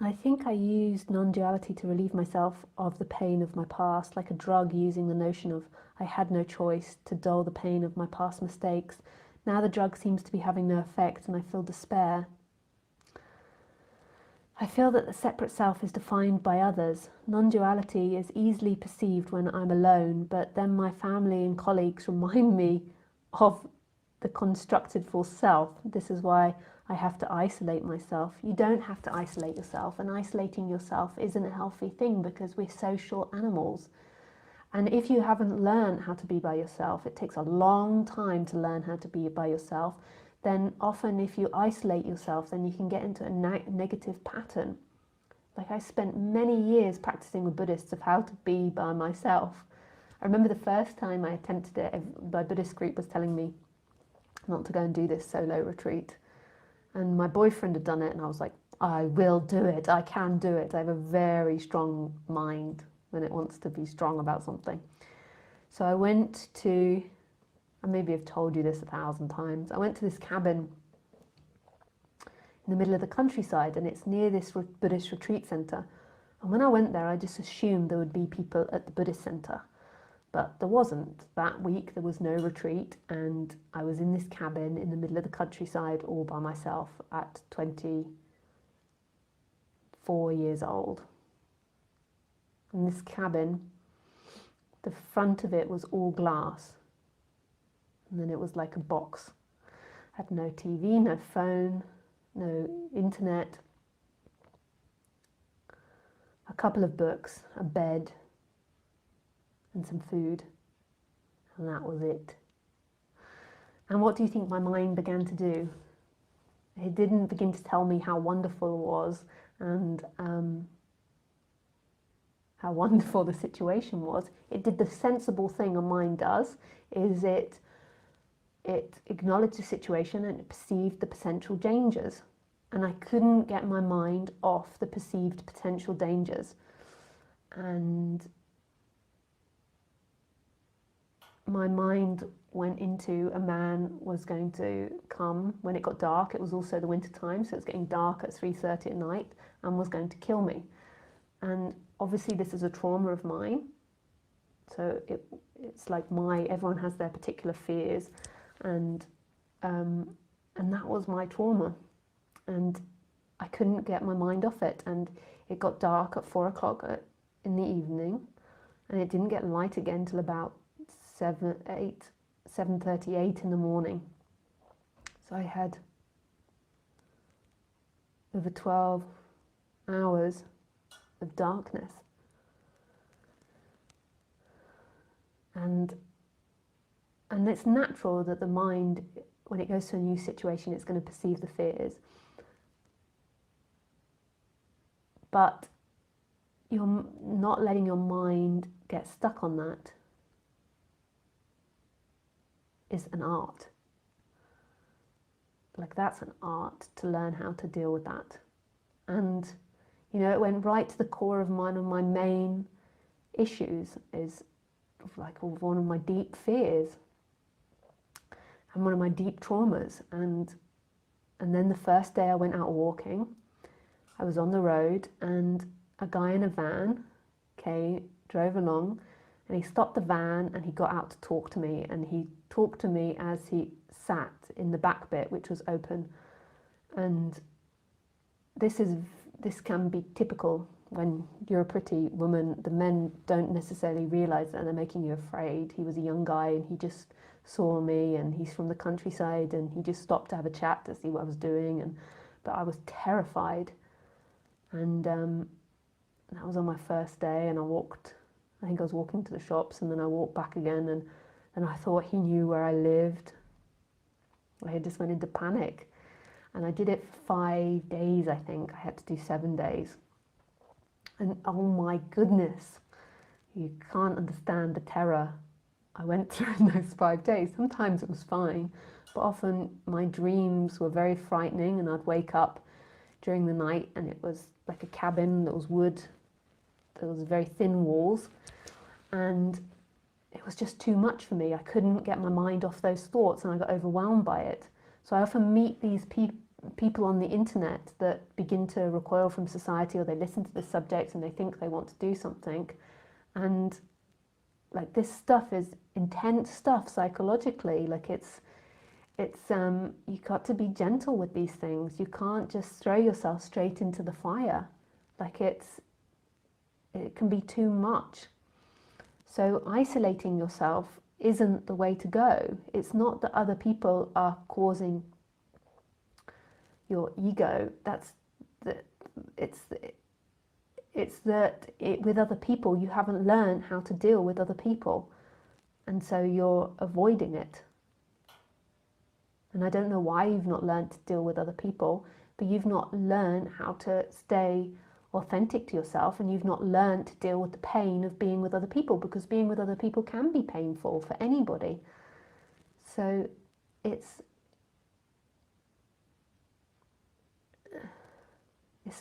I think I used non-duality to relieve myself of the pain of my past, like a drug using the notion of I had no choice to dull the pain of my past mistakes. Now the drug seems to be having no effect and I feel despair. I feel that the separate self is defined by others. Non-duality is easily perceived when I'm alone, but then my family and colleagues remind me of the constructed false self. This is why I have to isolate myself. You don't have to isolate yourself, and isolating yourself isn't a healthy thing because we're social animals. And if you haven't learned how to be by yourself, it takes a long time to learn how to be by yourself, then often if you isolate yourself, then you can get into a negative pattern. Like I spent many years practicing with Buddhists of how to be by myself. I remember the first time I attempted it, my Buddhist group was telling me not to go and do this solo retreat. And my boyfriend had done it and I was like, I will do it, I can do it. I have a very strong mind when it wants to be strong about something. So I went to, I maybe have told you this 1,000 times, I went to this cabin in the middle of the countryside and it's near this Buddhist retreat centre. And when I went there, I just assumed there would be people at the Buddhist centre. But there wasn't. That week there was no retreat and I was in this cabin in the middle of the countryside all by myself at 24 years old. In this cabin, the front of it was all glass. And then it was like a box. Had no TV, no phone, no internet, a couple of books, a bed, and some food, and that was it. And what do you think my mind began to do? It didn't begin to tell me how wonderful it was and how wonderful the situation was. It did the sensible thing a mind does, is it acknowledged the situation and it perceived the potential dangers. And I couldn't get my mind off the perceived potential dangers. And my mind went into a man was going to come when it got dark. It was also the winter time, so it was getting dark at 3:30 at night, and was going to kill me. And obviously this is a trauma of mine, so it's like everyone has their particular fears, and that was my trauma, and I couldn't get my mind off it. And it got dark at 4 o'clock in the evening, and it didn't get light again till about 7:38 in the morning. So I had over 12 hours of darkness. And it's natural that the mind, when it goes to a new situation, it's going to perceive the fears. But you're not letting your mind get stuck on that is an art. Like that's an art to learn how to deal with that. And you know, it went right to the core of one of my main issues, is like one of my deep fears and one of my deep traumas. And then the first day I went out walking, I was on the road and a guy in a van drove along, and he stopped the van and he got out to talk to me, and he talked to me as he sat in the back bit, which was open. And this can be typical when you're a pretty woman. The men don't necessarily realize that they're making you afraid. He was a young guy and he just saw me, and he's from the countryside, and he just stopped to have a chat to see what I was doing. But I was terrified, and that was on my first day. And I think I was walking to the shops, and then I walked back again, and I thought he knew where I lived. I just went into panic. And I did it for 5 days, I think. I had to do 7 days. And oh my goodness, you can't understand the terror I went through in those 5 days. Sometimes it was fine, but often my dreams were very frightening, and I'd wake up during the night and it was like a cabin that was wood. There was very thin walls, and it was just too much for me. I couldn't get my mind off those thoughts, and I got overwhelmed by it. So I often meet these people on the internet that begin to recoil from society, or they listen to the subject and they think they want to do something, and like this stuff is intense stuff psychologically. Like it's you got to be gentle with these things. You can't just throw yourself straight into the fire. Like it can be too much. So isolating yourself isn't the way to go. It's not that other people are causing your ego. It's that with other people you haven't learned how to deal with other people, and so you're avoiding it. And I don't know why you've not learned to deal with other people, but you've not learned how to stay authentic to yourself, and you've not learned to deal with the pain of being with other people, because being with other people can be painful for anybody. So it's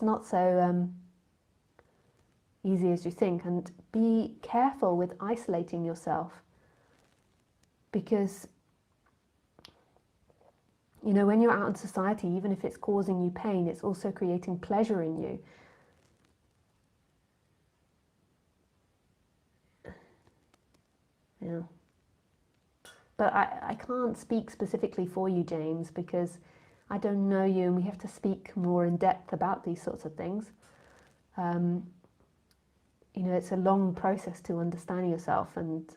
not so easy as you think. And be careful with isolating yourself, because you know, when you're out in society, even if it's causing you pain, it's also creating pleasure in you. Yeah. But I can't speak specifically for you, James, because I don't know you, and we have to speak more in depth about these sorts of things. You know, it's a long process to understand yourself, and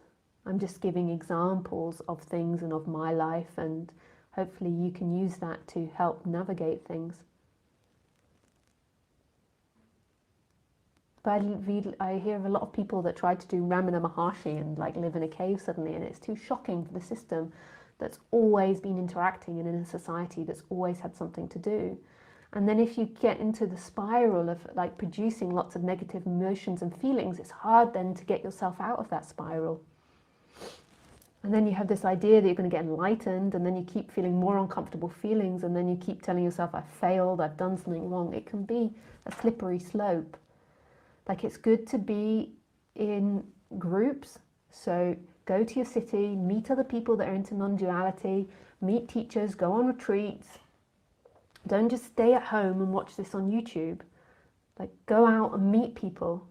I'm just giving examples of things and of my life, and hopefully you can use that to help navigate things. But I hear of a lot of people that try to do Ramana Maharshi and like live in a cave suddenly, and it's too shocking for the system that's always been interacting in a society that's always had something to do. And then if you get into the spiral of like producing lots of negative emotions and feelings, it's hard then to get yourself out of that spiral. And then you have this idea that you're going to get enlightened, and then you keep feeling more uncomfortable feelings, and then you keep telling yourself, I've failed, I've done something wrong. It can be a slippery slope. Like, it's good to be in groups. So go to your city, meet other people that are into non-duality, meet teachers, go on retreats. Don't just stay at home and watch this on YouTube. Like, go out and meet people